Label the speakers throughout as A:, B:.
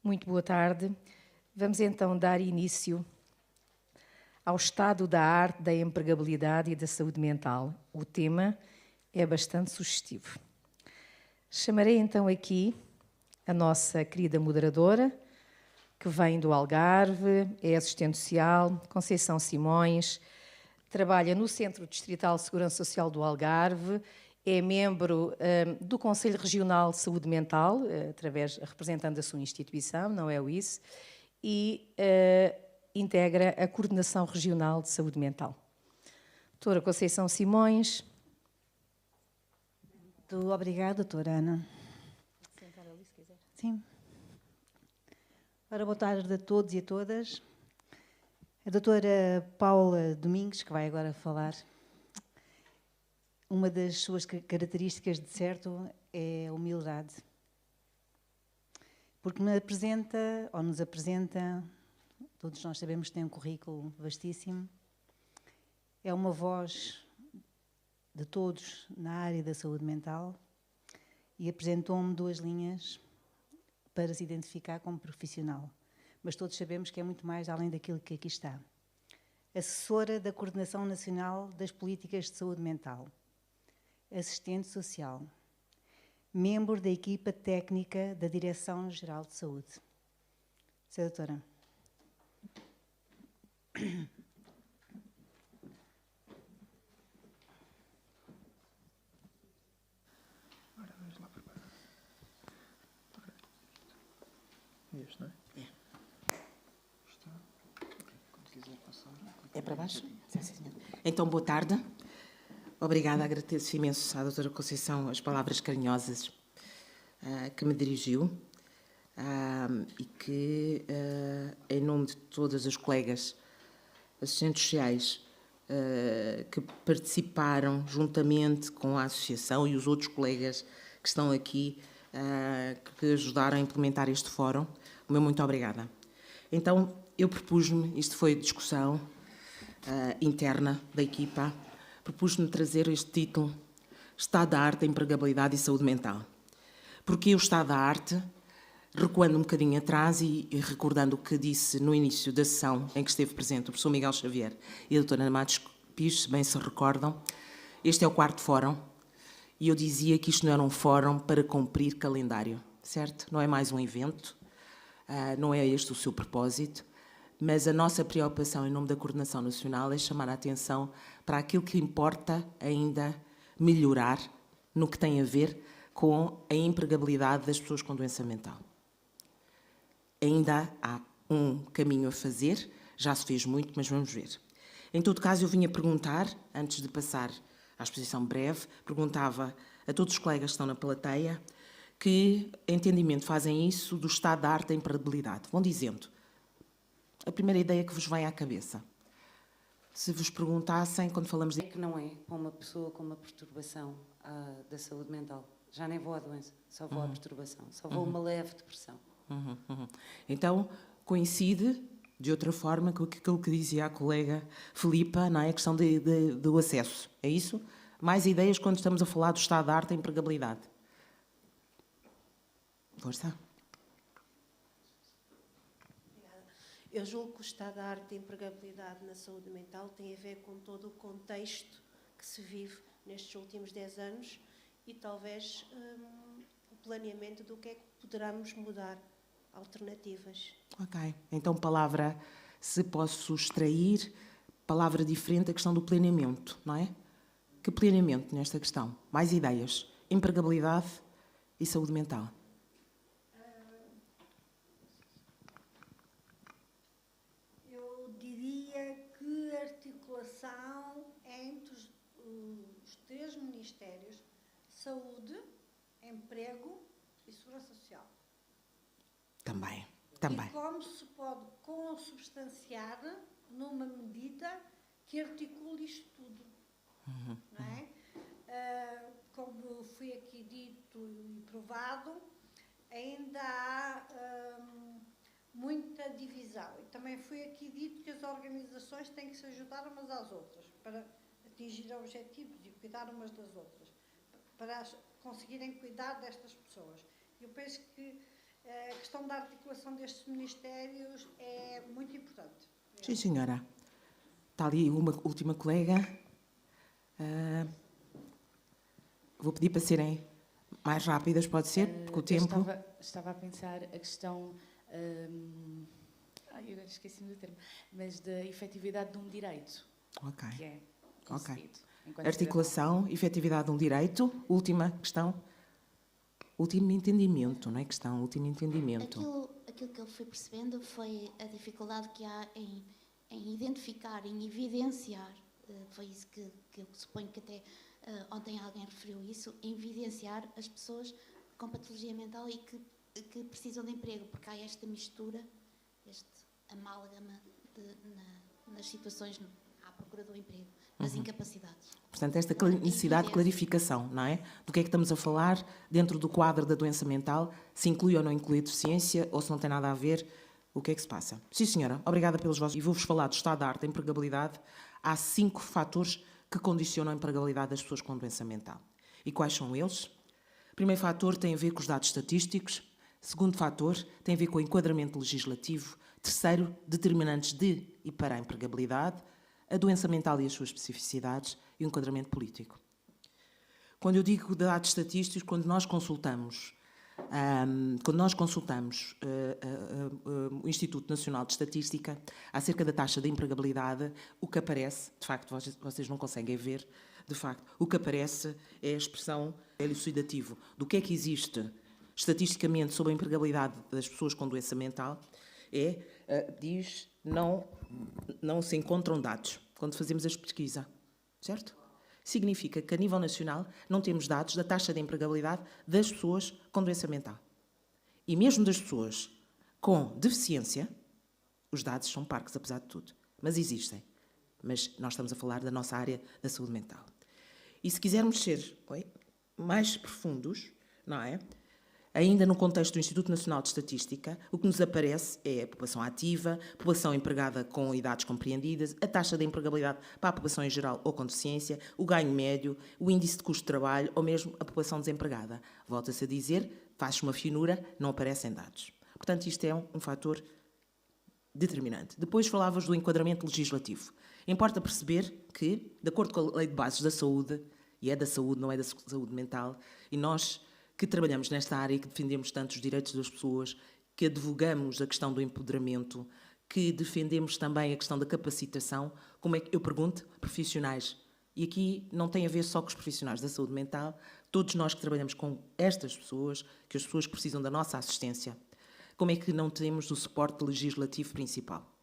A: Muito boa tarde. Vamos então dar início ao estado da arte, da empregabilidade e da saúde mental. O tema é bastante sugestivo. Chamarei então aqui a nossa querida moderadora, que vem do Algarve, é assistente social, Conceição Simões, trabalha no Centro Distrital de Segurança Social do Algarve, é membro do Conselho Regional de Saúde Mental, representando a sua instituição, não é o ICE, e integra a Coordenação Regional de Saúde Mental. Doutora Conceição Simões.
B: Muito obrigada, doutora Ana.
A: Sentar ali, se quiser.
B: Sim. Ora, boa tarde a todos e a todas. A doutora Paula Domingues, que vai agora falar, uma das suas características, de certo, é a humildade. Porque me apresenta, ou nos apresenta, todos nós sabemos que tem um currículo vastíssimo, é uma voz de todos na área da saúde mental e apresentou-me 2 linhas para se identificar como profissional. Mas todos sabemos que é muito mais além daquilo que aqui está. Assessora da Coordenação Nacional das Políticas de Saúde Mental. Assistente social. Membro da equipa técnica da Direção-Geral de Saúde. Sra. Doutora.
C: Este, não é?
D: É.
C: Está. Quando quiser passar.
D: É para baixo? Sim, senhor. Então, boa tarde. Obrigada, agradeço imenso à doutora Conceição as palavras carinhosas que me dirigiu e que, em nome de todas as colegas assistentes sociais que participaram juntamente com a associação e os outros colegas que estão aqui, que ajudaram a implementar este fórum, o meu muito obrigada. Então, eu propus-me, isto foi discussão interna da equipa, propus-me trazer este título, Estado da Arte, Empregabilidade e Saúde Mental. Porque o Estado da Arte, recuando um bocadinho atrás e recordando o que disse no início da sessão em que esteve presente o professor Miguel Xavier e a doutora Ana Matos Pires, se bem se recordam, este é o 4º fórum e eu dizia que isto não era um fórum para cumprir calendário, certo? Não é mais um evento, não é este o seu propósito, mas a nossa preocupação em nome da Coordenação Nacional é chamar a atenção para aquilo que importa ainda melhorar no que tem a ver com a empregabilidade das pessoas com doença mental. Ainda há um caminho a fazer, já se fez muito, mas vamos ver. Em todo caso, eu vinha perguntar, antes de passar à exposição breve, perguntava a todos os colegas que estão na plateia que entendimento fazem isso do estado da arte da empregabilidade. Vão dizendo. A primeira ideia que vos vem à cabeça. Se vos perguntassem, quando falamos de...
E: É que não é para uma pessoa com uma perturbação da saúde mental. Já nem vou à doença, só vou à perturbação. Só vou a uma leve depressão.
D: Então, coincide, de outra forma, com aquilo que dizia a colega Filipa, não é? A questão do acesso. É isso? Mais ideias quando estamos a falar do estado da arte da empregabilidade. Força.
F: Eu julgo que o estado da arte da empregabilidade na saúde mental tem a ver com todo o contexto que se vive nestes últimos 10 anos e talvez o planeamento do que é que poderemos mudar, alternativas.
D: Ok. Então, palavra, se posso extrair, palavra diferente, a questão do planeamento, não é? Que planeamento nesta questão? Mais ideias. Empregabilidade e saúde mental.
G: Entre os 3 ministérios, saúde, emprego e segurança social.
D: Também.
G: E como se pode consubstanciar numa medida que articule isto tudo. Não é? Como foi aqui dito e provado, ainda há muita divisão. E também foi aqui dito que as organizações têm que se ajudar umas às outras para atingir objetivos e cuidar umas das outras, para conseguirem cuidar destas pessoas. Eu penso que A questão da articulação destes ministérios é muito importante.
D: Sim, senhora. Está ali uma última colega. Vou pedir para serem mais rápidas, pode ser? Porque o tempo...
H: Estava a pensar a questão... agora esqueci-me do termo. Mas da efetividade de um direito.
D: Ok.
H: Que é concedido.
D: Articulação, efetividade de um direito. Última questão. Último entendimento, não é questão? Último entendimento.
I: Aquilo que eu fui percebendo foi a dificuldade que há em identificar, em evidenciar, foi isso que eu suponho que até ontem alguém referiu isso, em evidenciar as pessoas com patologia mental e que precisam de emprego, porque há esta mistura, este amálgama nas situações à procura do emprego, nas incapacidades.
D: Portanto, esta necessidade de clarificação, não é? Do que é que estamos a falar dentro do quadro da doença mental, se inclui ou não inclui a deficiência, ou se não tem nada a ver, o que é que se passa? Sim, senhora, obrigada pelos vossos... E vou-vos falar do estado da arte da empregabilidade. Há 5 fatores que condicionam a empregabilidade das pessoas com doença mental. E quais são eles? O primeiro fator tem a ver com os dados estatísticos. Segundo fator tem a ver com o enquadramento legislativo. Terceiro, determinantes de e para a empregabilidade, a doença mental e as suas especificidades e o enquadramento político. Quando eu digo dados estatísticos, quando nós consultamos o Instituto Nacional de Estatística acerca da taxa de empregabilidade, o que aparece, de facto, vocês não conseguem ver, de facto, o que aparece é a expressão elucidativo do que é que existe estatisticamente sobre a empregabilidade das pessoas com doença mental, diz não se encontram dados quando fazemos a pesquisa, certo? Significa que, a nível nacional, não temos dados da taxa de empregabilidade das pessoas com doença mental. E mesmo das pessoas com deficiência, os dados são parcos, apesar de tudo. Mas existem. Mas nós estamos a falar da nossa área da saúde mental. E se quisermos ser mais profundos, não é? Ainda no contexto do Instituto Nacional de Estatística, o que nos aparece é a população ativa, a população empregada com idades compreendidas, a taxa de empregabilidade para a população em geral ou com deficiência, o ganho médio, o índice de custo de trabalho ou mesmo a população desempregada. Volta-se a dizer, faz uma finura, não aparecem dados. Portanto, isto é um fator determinante. Depois falavas do enquadramento legislativo. Importa perceber que, de acordo com a Lei de Bases da Saúde, e é da saúde, não é da saúde mental, e nós que trabalhamos nesta área e que defendemos tanto os direitos das pessoas, que advogamos a questão do empoderamento, que defendemos também a questão da capacitação, como é que, eu pergunto, profissionais, e aqui não tem a ver só com os profissionais da saúde mental, todos nós que trabalhamos com estas pessoas, que as pessoas que precisam da nossa assistência, como é que não temos o suporte legislativo principal?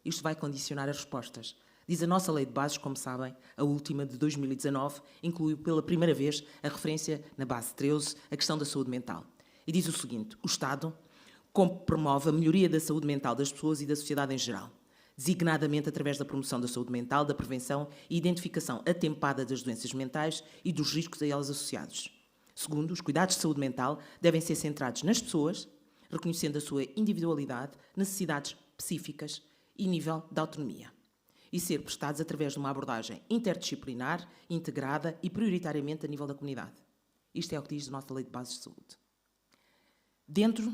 D: Isto vai condicionar as respostas. Diz a nossa Lei de Bases, como sabem, a última de 2019, incluiu pela primeira vez a referência na base 13, a questão da saúde mental. E diz o seguinte: o Estado promove a melhoria da saúde mental das pessoas e da sociedade em geral, designadamente através da promoção da saúde mental, da prevenção e identificação atempada das doenças mentais e dos riscos a elas associados. Segundo, os cuidados de saúde mental devem ser centrados nas pessoas, reconhecendo a sua individualidade, necessidades específicas e nível de autonomia, e ser prestados através de uma abordagem interdisciplinar, integrada e prioritariamente a nível da comunidade. Isto é o que diz a nossa Lei de Bases de Saúde. Dentro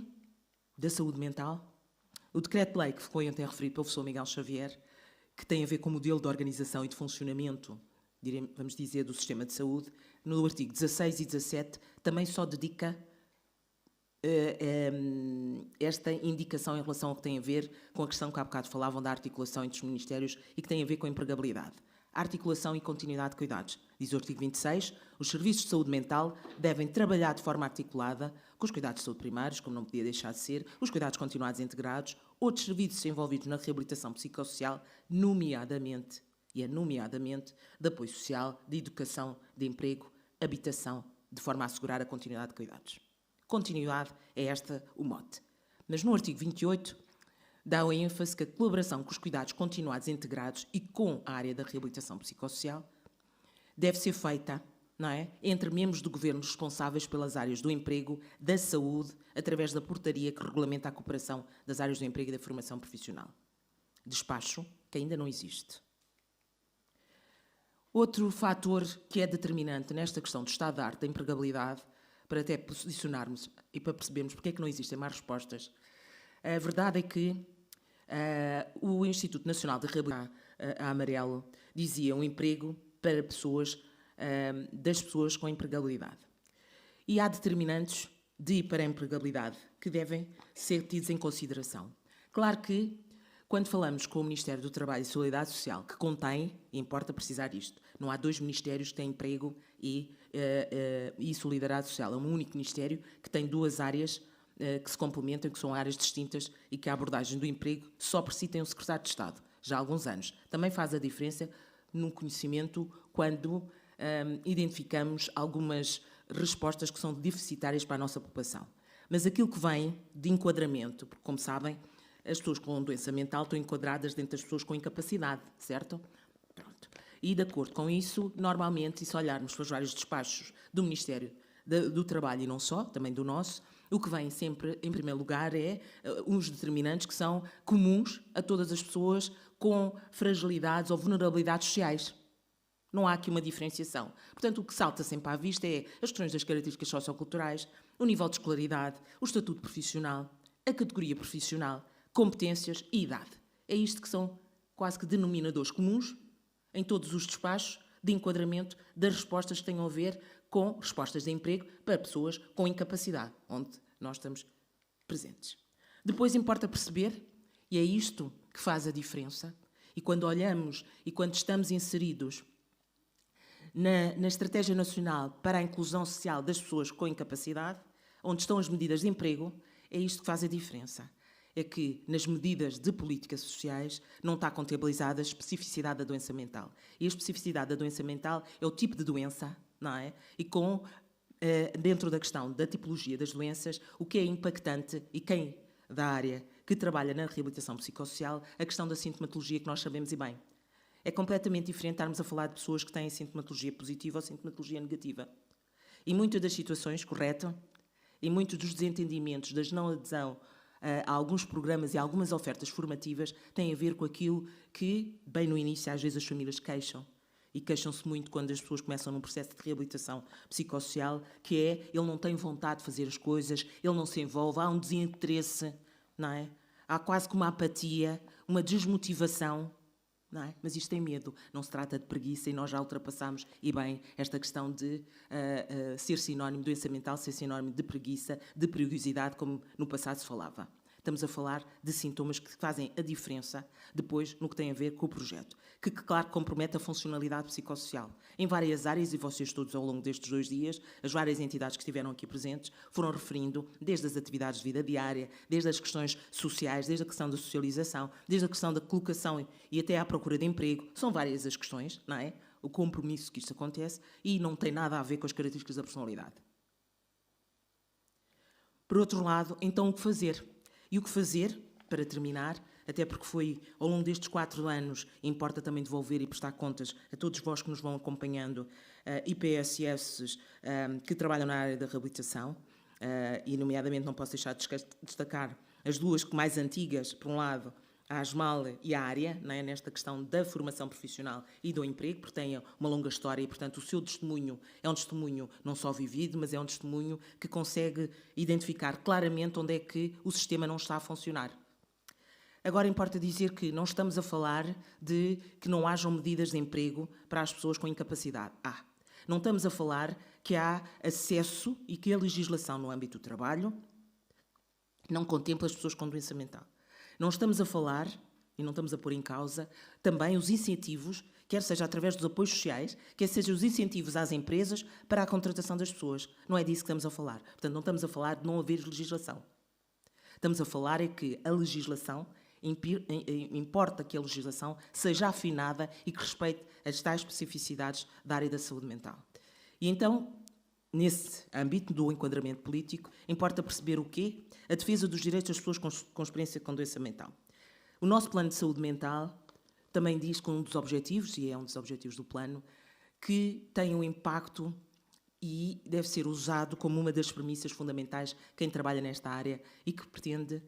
D: da saúde mental, o decreto-lei que foi ontem referido pelo professor Miguel Xavier, que tem a ver com o modelo de organização e de funcionamento, vamos dizer, do sistema de saúde, no artigo 16 e 17, também só dedica esta indicação em relação ao que tem a ver com a questão que há bocado falavam da articulação entre os ministérios e que tem a ver com a empregabilidade. A articulação e continuidade de cuidados. Diz o artigo 26, os serviços de saúde mental devem trabalhar de forma articulada com os cuidados de saúde primários, como não podia deixar de ser, os cuidados continuados integrados, outros serviços envolvidos na reabilitação psicossocial, nomeadamente de apoio social, de educação, de emprego, habitação, de forma a assegurar a continuidade de cuidados. Continuidade é esta o mote. Mas no artigo 28 dá a ênfase que a colaboração com os cuidados continuados integrados e com a área da reabilitação psicossocial deve ser feita, não é, entre membros do governo responsáveis pelas áreas do emprego, da saúde, através da portaria que regulamenta a cooperação das áreas do emprego e da formação profissional. Despacho que ainda não existe. Outro fator que é determinante nesta questão do estado da arte da empregabilidade para até posicionarmos e para percebermos porque é que não existem mais respostas. A verdade é que o Instituto Nacional de Reabilitação, a Amarelo, dizia um emprego para pessoas, das pessoas com empregabilidade. E há determinantes de e para a empregabilidade que devem ser tidos em consideração. Claro que, quando falamos com o Ministério do Trabalho e Solidariedade Social, que contém, e importa precisar isto, não há dois ministérios que têm emprego e solidariedade social. É um único ministério que tem duas áreas que se complementam, que são áreas distintas e que a abordagem do emprego só por si tem um secretário de Estado, já há alguns anos. Também faz a diferença no conhecimento quando identificamos algumas respostas que são deficitárias para a nossa população. Mas aquilo que vem de enquadramento, porque, como sabem, as pessoas com doença mental estão enquadradas dentro das pessoas com incapacidade, certo? Pronto. E, de acordo com isso, normalmente, e se olharmos para os vários despachos do Ministério do Trabalho e não só, também do nosso, o que vem sempre, em primeiro lugar, é uns determinantes que são comuns a todas as pessoas com fragilidades ou vulnerabilidades sociais. Não há aqui uma diferenciação. Portanto, o que salta sempre à vista é as questões das características socioculturais, o nível de escolaridade, o estatuto profissional, a categoria profissional, competências e idade. É isto que são quase que denominadores comuns em todos os despachos de enquadramento das respostas que tenham a ver com respostas de emprego para pessoas com incapacidade, onde nós estamos presentes. Depois importa perceber, e é isto que faz a diferença, e quando olhamos e quando estamos inseridos na Estratégia Nacional para a Inclusão Social das Pessoas com Incapacidade, onde estão as medidas de emprego, é isto que faz a diferença. É que nas medidas de políticas sociais não está contabilizada a especificidade da doença mental. E a especificidade da doença mental é o tipo de doença, não é? E dentro da questão da tipologia das doenças, o que é impactante, e quem da área que trabalha na reabilitação psicossocial, a questão da sintomatologia que nós sabemos e bem. É completamente diferente estarmos a falar de pessoas que têm sintomatologia positiva ou sintomatologia negativa. E muitas das situações, correto, e muitos dos desentendimentos, das não adesão a alguns programas e a algumas ofertas formativas têm a ver com aquilo que, bem no início, às vezes as famílias queixam. E queixam-se muito quando as pessoas começam num processo de reabilitação psicossocial, que é, ele não tem vontade de fazer as coisas, ele não se envolve, há um desinteresse, não é? Há quase que uma apatia, uma desmotivação, não é? Mas isto tem medo, não se trata de preguiça e nós já ultrapassamos, e bem, esta questão de ser sinónimo, doença mental, ser sinónimo de preguiça, de perigosidade, como no passado se falava. Estamos a falar de sintomas que fazem a diferença depois no que tem a ver com o projeto, que claro, compromete a funcionalidade psicossocial. Em várias áreas, e vocês todos ao longo destes 2 dias, as várias entidades que estiveram aqui presentes, foram referindo desde as atividades de vida diária, desde as questões sociais, desde a questão da socialização, desde a questão da colocação e até à procura de emprego. São várias as questões, não é? O compromisso que isto acontece e não tem nada a ver com as características da personalidade. Por outro lado, então o que fazer? E o que fazer, para terminar, até porque foi ao longo destes 4 anos, importa também devolver e prestar contas a todos vós que nos vão acompanhando, IPSS que trabalham na área da reabilitação, e nomeadamente não posso deixar de destacar as duas mais antigas, por um lado, a ASMAL e a área, não é? Nesta questão da formação profissional e do emprego, porque têm uma longa história e, portanto, o seu testemunho é um testemunho não só vivido, mas é um testemunho que consegue identificar claramente onde é que o sistema não está a funcionar. Agora, importa dizer que não estamos a falar de que não hajam medidas de emprego para as pessoas com incapacidade. Não estamos a falar que há acesso e que a legislação no âmbito do trabalho não contempla as pessoas com doença mental. Não estamos a falar, e não estamos a pôr em causa, também os incentivos, quer seja através dos apoios sociais, quer seja os incentivos às empresas para a contratação das pessoas. Não é disso que estamos a falar. Portanto, não estamos a falar de não haver legislação. Estamos a falar é que a legislação, importa que a legislação seja afinada e que respeite as tais especificidades da área da saúde mental. E então, nesse âmbito do enquadramento político, importa perceber o quê? A defesa dos direitos das pessoas com experiência com doença mental. O nosso plano de saúde mental também diz que um dos objetivos, e é um dos objetivos do plano, que tem um impacto e deve ser usado como uma das premissas fundamentais quem trabalha nesta área e que pretende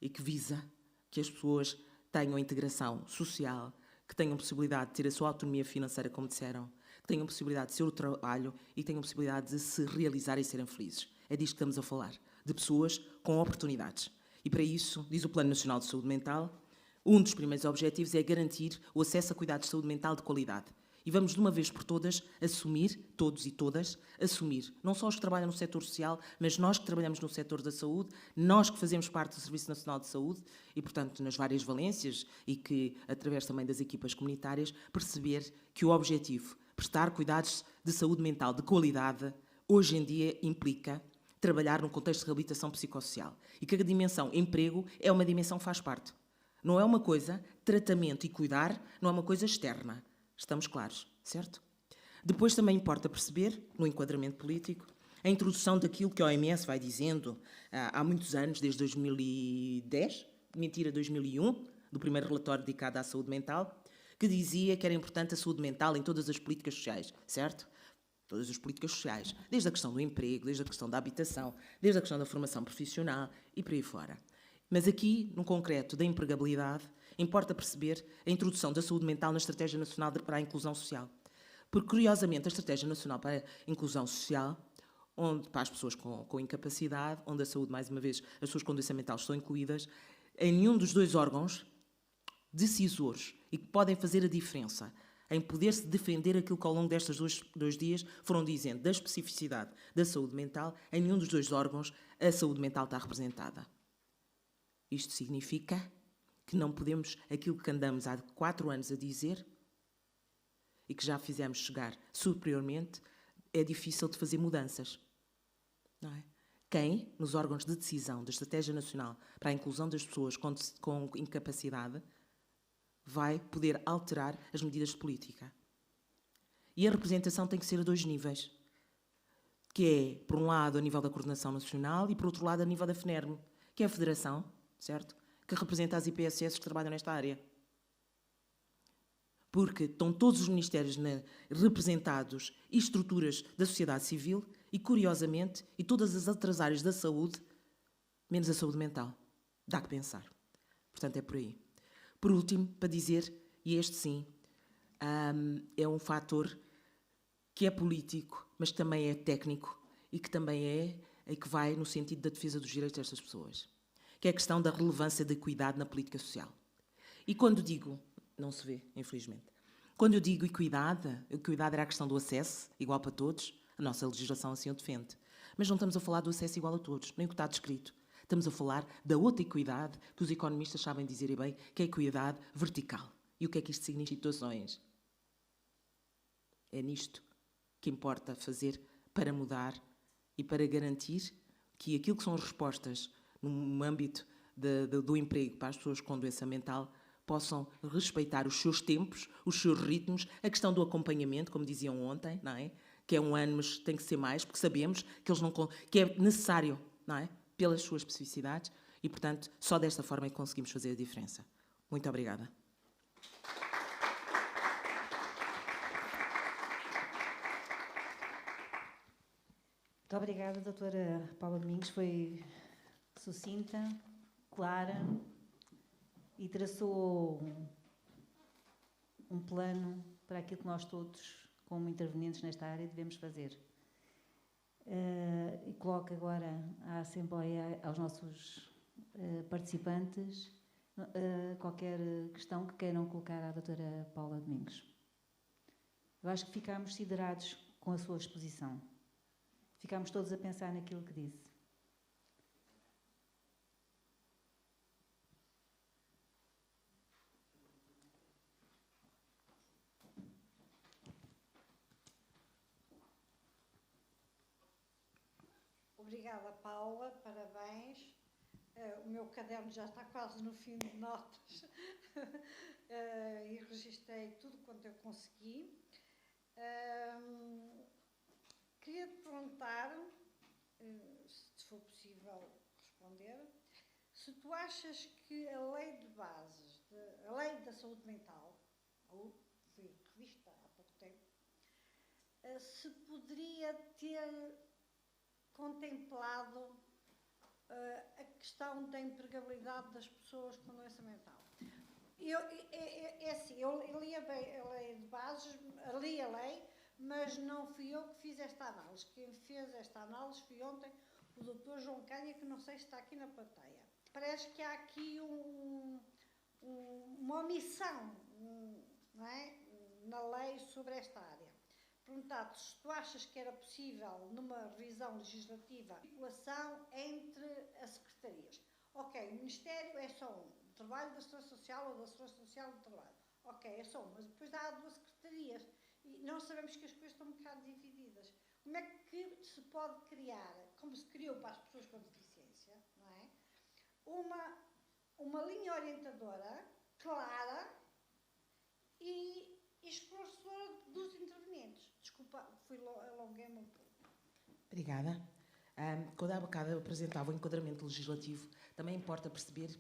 D: e que visa que as pessoas tenham integração social, que tenham possibilidade de ter a sua autonomia financeira, como disseram, que tenham possibilidade de ser o trabalho e que tenham possibilidade de se realizar e serem felizes. É disto que estamos a falar, de pessoas com oportunidades. E para isso, diz o Plano Nacional de Saúde Mental, um dos primeiros objetivos é garantir o acesso a cuidados de saúde mental de qualidade. E vamos, de uma vez por todas, assumir, todos e todas, assumir, não só os que trabalham no setor social, mas nós que trabalhamos no setor da saúde, nós que fazemos parte do Serviço Nacional de Saúde e, portanto, nas várias valências e que, através também das equipas comunitárias, perceber que o objetivo, prestar cuidados de saúde mental de qualidade, hoje em dia implica trabalhar num contexto de reabilitação psicossocial e que a dimensão emprego é uma dimensão que faz parte. Não é uma coisa, tratamento e cuidar, não é uma coisa externa. Estamos claros, certo? Depois também importa perceber, no enquadramento político, a introdução daquilo que a OMS vai dizendo há muitos anos, desde 2010, 2001, do primeiro relatório dedicado à saúde mental, que dizia que era importante a saúde mental em todas as políticas sociais, certo? Todas as políticas sociais, desde a questão do emprego, desde a questão da habitação, desde a questão da formação profissional e por aí fora. Mas aqui, no concreto da empregabilidade, importa perceber a introdução da saúde mental na Estratégia Nacional para a Inclusão Social. Porque, curiosamente, a Estratégia Nacional para a Inclusão Social, onde para as pessoas com incapacidade, onde a saúde, mais uma vez, as pessoas com doença mental estão incluídas, em nenhum dos dois órgãos decisores e que podem fazer a diferença em poder-se defender aquilo que ao longo destes dois dias foram dizendo da especificidade da saúde mental, em nenhum dos dois órgãos a saúde mental está representada. Isto significa que não podemos, aquilo que andamos há 4 anos a dizer e que já fizemos chegar superiormente, é difícil de fazer mudanças. Não é? Quem, nos órgãos de decisão da Estratégia Nacional para a Inclusão das Pessoas com incapacidade, vai poder alterar as medidas de política. E a representação tem que ser a 2 níveis, que é, por um lado, a nível da Coordenação Nacional e, por outro lado, a nível da FNERM, que é a Federação, certo? Que representa as IPSS que trabalham nesta área. Porque estão todos os ministérios representados e estruturas da sociedade civil e, curiosamente, e todas as outras áreas da saúde, menos a saúde mental. Dá que pensar. Portanto, é por aí. Por último, para dizer, e este sim, é um fator que é político, mas que também é técnico e que também é que vai no sentido da defesa dos direitos destas pessoas, que é a questão da relevância da equidade na política social. E quando digo, não se vê, infelizmente, quando eu digo equidade era a questão do acesso igual para todos, a nossa legislação assim o defende. Mas não estamos a falar do acesso igual a todos, nem o que está descrito. Estamos a falar da outra equidade que os economistas sabem dizer e bem, que é a equidade vertical. E o que é que isto significa em situações? É nisto que importa fazer para mudar e para garantir que aquilo que são as respostas no âmbito do emprego para as pessoas com doença mental possam respeitar os seus tempos, os seus ritmos, a questão do acompanhamento, como diziam ontem, não é? Que é 1 ano, mas tem que ser mais, porque sabemos que, que é necessário, não é? Pelas suas especificidades e, portanto, só desta forma é que conseguimos fazer a diferença. Muito obrigada.
B: Muito obrigada, doutora Paula Domingos. Foi sucinta, clara e traçou um plano para aquilo que nós todos, como intervenientes nesta área, devemos fazer. E coloco agora à Assembleia, aos nossos participantes, qualquer questão que queiram colocar à doutora Paula Domingos. Eu acho que ficámos siderados com a sua exposição. Ficámos todos a pensar naquilo que disse.
G: Obrigada, Paula, parabéns. O meu caderno já está quase no fim de notas e registrei tudo quanto eu consegui. Queria te perguntar, se for possível responder, se tu achas que a lei de bases, a lei da saúde mental, foi revista há pouco tempo, se poderia ter contemplado a questão da empregabilidade das pessoas com doença mental. É assim, eu li a lei de bases, li a lei, mas não fui eu que fiz esta análise. Quem fez esta análise foi ontem o Dr. João Canha, que não sei se está aqui na plateia. Parece que há aqui uma omissão, não é, na lei sobre esta área. Perguntado se tu achas que era possível, numa revisão legislativa, a articulação entre as secretarias. Ok, o Ministério é só um, o Trabalho da Segurança Social ou da Segurança Social do Trabalho. Ok, é só um, mas depois há 2 secretarias e nós sabemos que as coisas estão um bocado divididas. Como é que se pode criar, como se criou para as pessoas com deficiência, não é? Uma linha orientadora clara e esclarecedora dos intervenientes. Desculpa, alonguei-me um pouco.
D: Obrigada. Quando há bocado eu apresentava o enquadramento legislativo, também importa perceber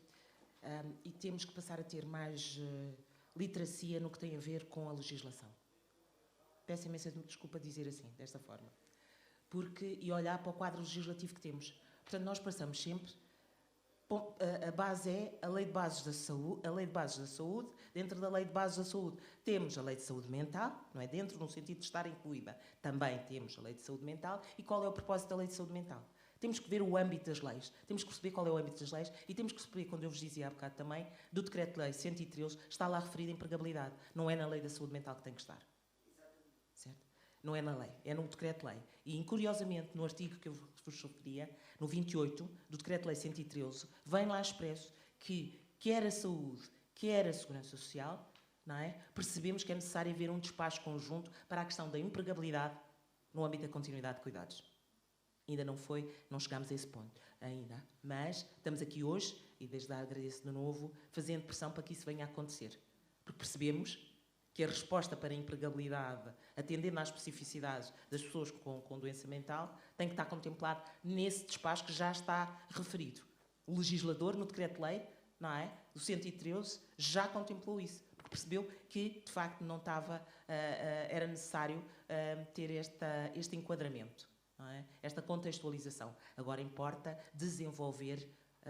D: e temos que passar a ter mais literacia no que tem a ver com a legislação. Peço imensa desculpa dizer assim, desta forma. E olhar para o quadro legislativo que temos. Portanto, nós passamos sempre... A base é a Lei de Bases da Saúde, dentro da Lei de Bases da Saúde temos a Lei de Saúde Mental, não é? Dentro, no sentido de estar incluída, também temos a Lei de Saúde Mental. E qual é o propósito da Lei de Saúde Mental? Temos que ver o âmbito das leis, temos que perceber qual é o âmbito das leis e temos que perceber, quando eu vos dizia há bocado também, do Decreto-Lei 113, está lá referido a empregabilidade. Não é na Lei da Saúde Mental que tem que estar. Certo? Não é na lei, é no Decreto-Lei. E, curiosamente, no artigo que eu vos referia, no 28 do Decreto-Lei 113, vem lá expresso que, quer a saúde, quer a segurança social, não é? Percebemos que é necessário haver um despacho conjunto para a questão da empregabilidade no âmbito da continuidade de cuidados. Ainda não chegámos a esse ponto ainda. Mas estamos aqui hoje, e desde já agradeço de novo, fazendo pressão para que isso venha a acontecer. Porque percebemos que a resposta para a empregabilidade, atendendo às especificidades das pessoas com doença mental, tem que estar contemplado nesse despacho que já está referido. O legislador, no Decreto-Lei, não é? Do 113, já contemplou isso, porque percebeu que, de facto, não estava, era necessário ter este enquadramento, não é? Esta contextualização. Agora importa desenvolver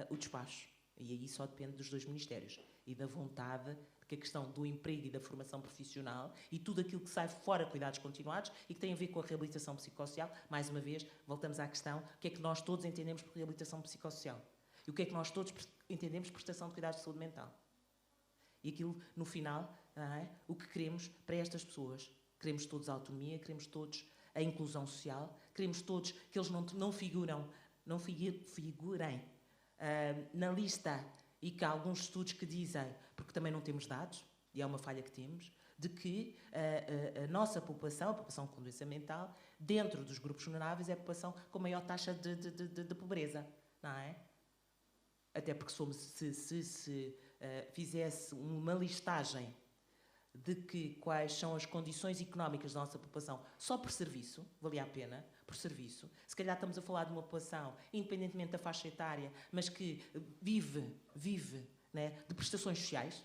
D: o despacho. E aí só depende dos 2 ministérios e da vontade que a questão do emprego e da formação profissional e tudo aquilo que sai fora cuidados continuados e que tem a ver com a reabilitação psicossocial. Mais uma vez, voltamos à questão, o que é que nós todos entendemos por reabilitação psicossocial? E o que é que nós todos entendemos por prestação de cuidados de saúde mental? E aquilo, no final, não é? O que queremos para estas pessoas? Queremos todos a autonomia, queremos todos a inclusão social, queremos todos que eles não figurem na lista. E que há alguns estudos que dizem, porque também não temos dados, e é uma falha que temos, de que a nossa população, a população com doença mental, dentro dos grupos vulneráveis, é a população com maior taxa de pobreza, não é? Até porque se fizesse uma listagem de quais são as condições económicas da nossa população só por serviço, valia a pena, por serviço. Se calhar estamos a falar de uma população, independentemente da faixa etária, mas que vive né, de prestações sociais.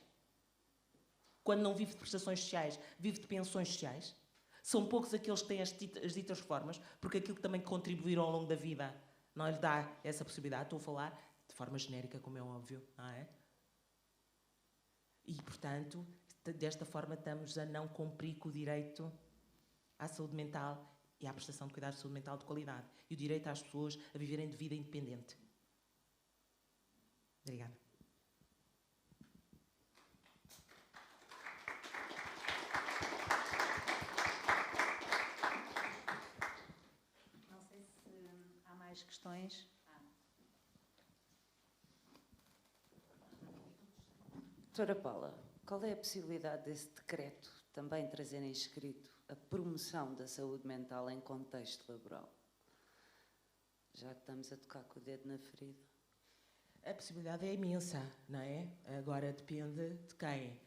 D: Quando não vive de prestações sociais, vive de pensões sociais. São poucos aqueles que têm as ditas reformas, porque aquilo que também contribuíram ao longo da vida não lhe dá essa possibilidade. Estou a falar de forma genérica, como é óbvio, não é? E, portanto, desta forma estamos a não cumprir com o direito à saúde mental e à prestação de cuidados de saúde mental de qualidade e o direito às pessoas a viverem de vida independente. Obrigada.
B: Não sei se há mais questões.
E: Doutora Paula, qual é a possibilidade desse decreto também trazer em escrito a promoção da saúde mental em contexto laboral? Já que estamos a tocar com o dedo na ferida.
D: A possibilidade é imensa, não é? Agora depende de quem,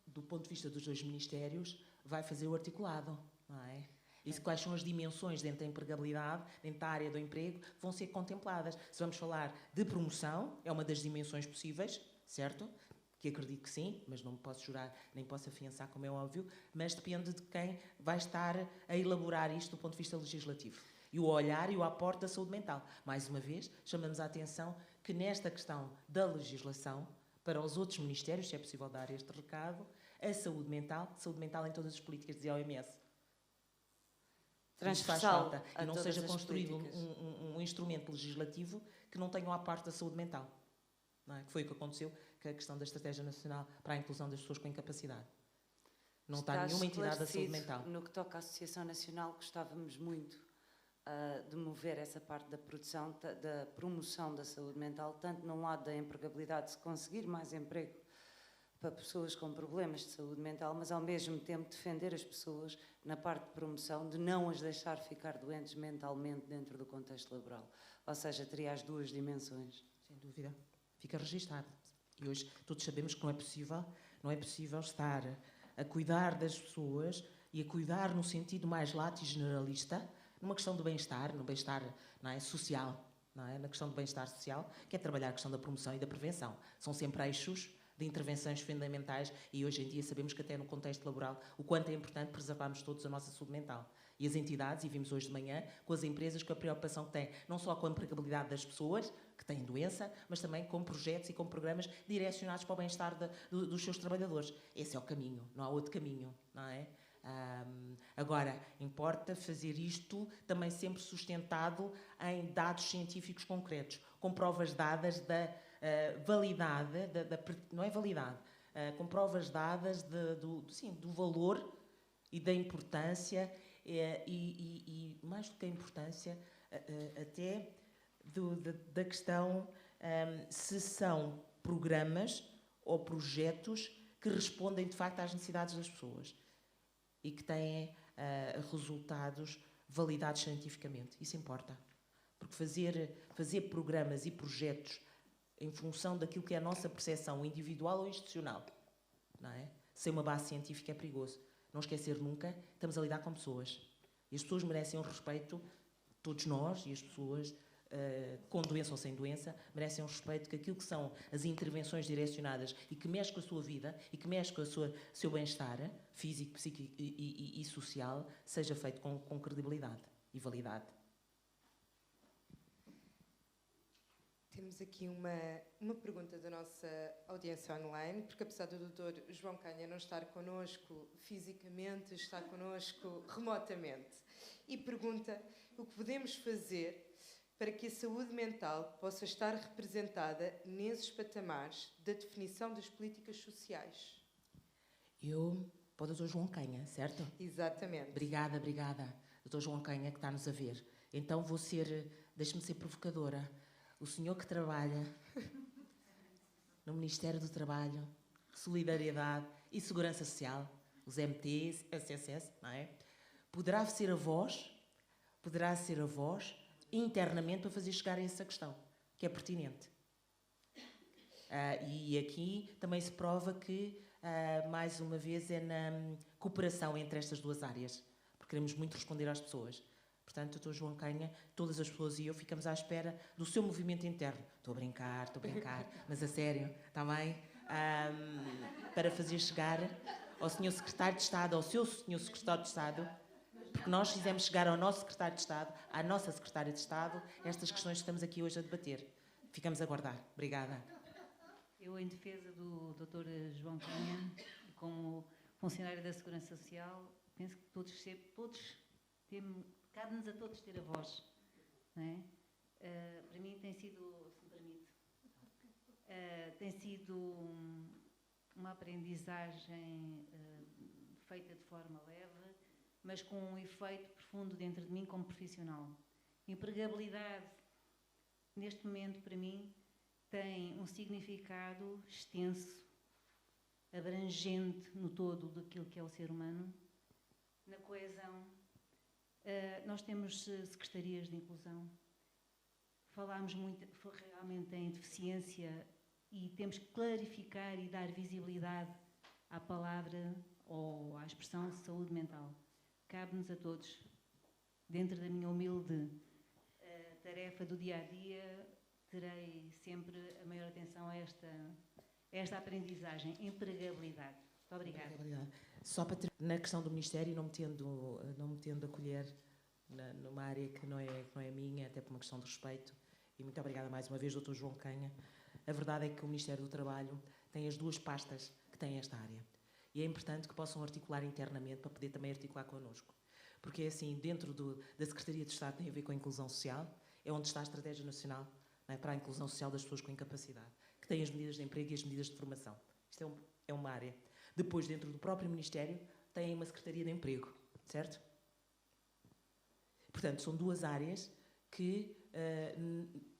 D: do ponto de vista dos 2 ministérios, vai fazer o articulado, não é? E quais são as dimensões dentro da empregabilidade, dentro da área do emprego, que vão ser contempladas. Se vamos falar de promoção, é uma das dimensões possíveis, certo? Que acredito que sim, mas não posso jurar, nem posso afiançar, como é óbvio, mas depende de quem vai estar a elaborar isto do ponto de vista legislativo. E o olhar e o aporte da saúde mental. Mais uma vez, chamamos a atenção que nesta questão da legislação para os outros ministérios, se é possível dar este recado, a saúde mental em todas as políticas, dizia a OMS.
E: Transversal
D: Faz falta,
E: a
D: e não
E: todas
D: seja
E: as
D: construído
E: políticas.
D: um instrumento legislativo que não tenha a parte da saúde mental. Não é? Que foi o que aconteceu com a questão da Estratégia Nacional para a Inclusão das Pessoas com Incapacidade. Não está nenhuma entidade da saúde mental.
E: No que toca à Associação Nacional, gostávamos muito de mover essa parte da produção, da promoção da saúde mental, tanto num lado da empregabilidade, de conseguir mais emprego para pessoas com problemas de saúde mental, mas ao mesmo tempo defender as pessoas na parte de promoção, de não as deixar ficar doentes mentalmente dentro do contexto laboral. Ou seja, teria as duas dimensões.
D: Sem dúvida. Fica registado. E hoje todos sabemos que não é possível estar a cuidar das pessoas e a cuidar no sentido mais lato e generalista, numa questão do bem-estar, no bem-estar, não é, social, não é? Na questão do bem-estar social, que é trabalhar a questão da promoção e da prevenção. São sempre eixos de intervenções fundamentais e hoje em dia sabemos que até no contexto laboral o quanto é importante preservarmos todos a nossa saúde mental. E as entidades, e vimos hoje de manhã, com as empresas, com a preocupação que têm, não só com a empregabilidade das pessoas que têm doença, mas também com projetos e com programas direcionados para o bem-estar dos seus trabalhadores. Esse é o caminho, não há outro caminho, não é? Agora, importa fazer isto também sempre sustentado em dados científicos concretos, com provas dadas da validade, não é validade, com provas dadas do valor e da importância e mais do que a importância, até da questão se são programas ou projetos que respondem de facto às necessidades das pessoas e que têm resultados validados cientificamente. Isso importa. Porque fazer programas e projetos em função daquilo que é a nossa percepção individual ou institucional, não é? Sem uma base científica é perigoso. Não esquecer nunca, estamos a lidar com pessoas. E as pessoas merecem um respeito, todos nós, e as pessoas com doença ou sem doença, merecem um respeito que aquilo que são as intervenções direcionadas e que mexem com a sua vida e que mexem com o seu bem-estar físico, psíquico e social, seja feito com credibilidade e validade.
J: Temos aqui uma pergunta da nossa audiência online, porque apesar do Dr. João Canha não estar connosco fisicamente, está connosco remotamente. E pergunta o que podemos fazer para que a saúde mental possa estar representada nesses patamares da definição das políticas sociais.
D: Para o Dr. João Canha, certo?
J: Exatamente.
D: Obrigada. Dr. João Canha, que está-nos a ver. Então deixe-me ser provocadora. O senhor que trabalha no Ministério do Trabalho, Solidariedade e Segurança Social, os MTs, SSS, não é? Poderá ser a voz internamente para fazer chegar a essa questão, que é pertinente. E aqui também se prova que, mais uma vez, é na cooperação entre estas duas áreas, porque queremos muito responder às pessoas. Portanto, Dr. João Canha, todas as pessoas e eu ficamos à espera do seu movimento interno. Estou a brincar, mas a sério, está bem? Para fazer chegar ao Sr. Secretário de Estado, ao seu Sr. Secretário de Estado, porque nós fizemos chegar ao nosso Secretário de Estado, à nossa Secretária de Estado, estas questões que estamos aqui hoje a debater. Ficamos a aguardar. Obrigada.
B: Eu, em defesa do Dr. João Canha, como funcionário da Segurança Social, penso que cabe-nos a todos ter a voz. Não é? Para mim tem sido, se me permite, tem sido uma aprendizagem feita de forma leve, mas com um efeito profundo dentro de mim como profissional. Empregabilidade, neste momento, para mim, tem um significado extenso, abrangente no todo daquilo que é o ser humano. Na coesão, nós temos secretarias de inclusão, falámos muito realmente em deficiência e temos que clarificar e dar visibilidade à palavra ou à expressão saúde mental. Cabe-nos a todos, dentro da minha humilde tarefa do dia-a-dia, terei sempre a maior atenção a esta aprendizagem, empregabilidade. Muito obrigada.
D: Só para ter, na questão do Ministério, não me tendo a colher numa área que não é minha, até por uma questão de respeito, e muito obrigada mais uma vez, Dr. João Canha, A verdade é que o Ministério do Trabalho tem as duas pastas que têm esta área. E é importante que possam articular internamente para poder também articular connosco. Porque é assim, dentro da Secretaria de Estado tem a ver com a inclusão social, é onde está a Estratégia Nacional, não é, para a inclusão social das pessoas com incapacidade, que tem as medidas de emprego e as medidas de formação. Isto é uma área. Depois, dentro do próprio Ministério, tem uma Secretaria de Emprego, certo? Portanto, são duas áreas que,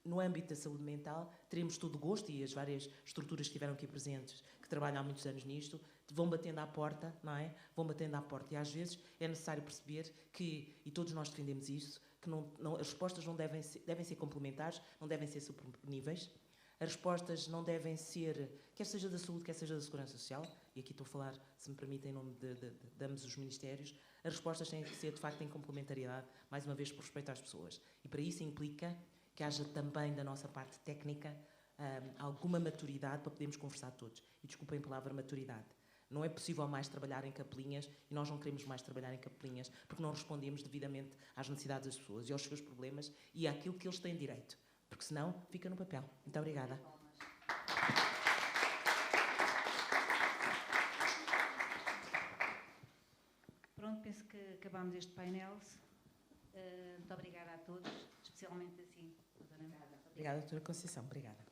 D: no âmbito da saúde mental, teremos todo o gosto, e as várias estruturas que estiveram aqui presentes, que trabalham há muitos anos nisto, vão batendo à porta, não é? Vão batendo à porta. E às vezes é necessário perceber que, e todos nós defendemos isso, que as respostas não devem ser complementares, não devem ser superníveis. As respostas não devem ser, quer seja da saúde, quer seja da segurança social, e aqui estou a falar, se me permitem, em nome de ambos os ministérios, as respostas têm que ser, de facto, em complementaridade, mais uma vez, por respeito às pessoas. E para isso implica que haja também, da nossa parte técnica, alguma maturidade para podermos conversar todos. E desculpem a palavra maturidade. Não é possível mais trabalhar em capelinhas, e nós não queremos mais trabalhar em capelinhas, porque não respondemos devidamente às necessidades das pessoas e aos seus problemas e àquilo que eles têm direito. Porque senão fica no papel. Muito obrigada.
B: Pronto, penso que acabámos este painel. Muito obrigada a todos, especialmente assim, a Dona Ana.
D: Obrigada, doutora Conceição. Obrigada.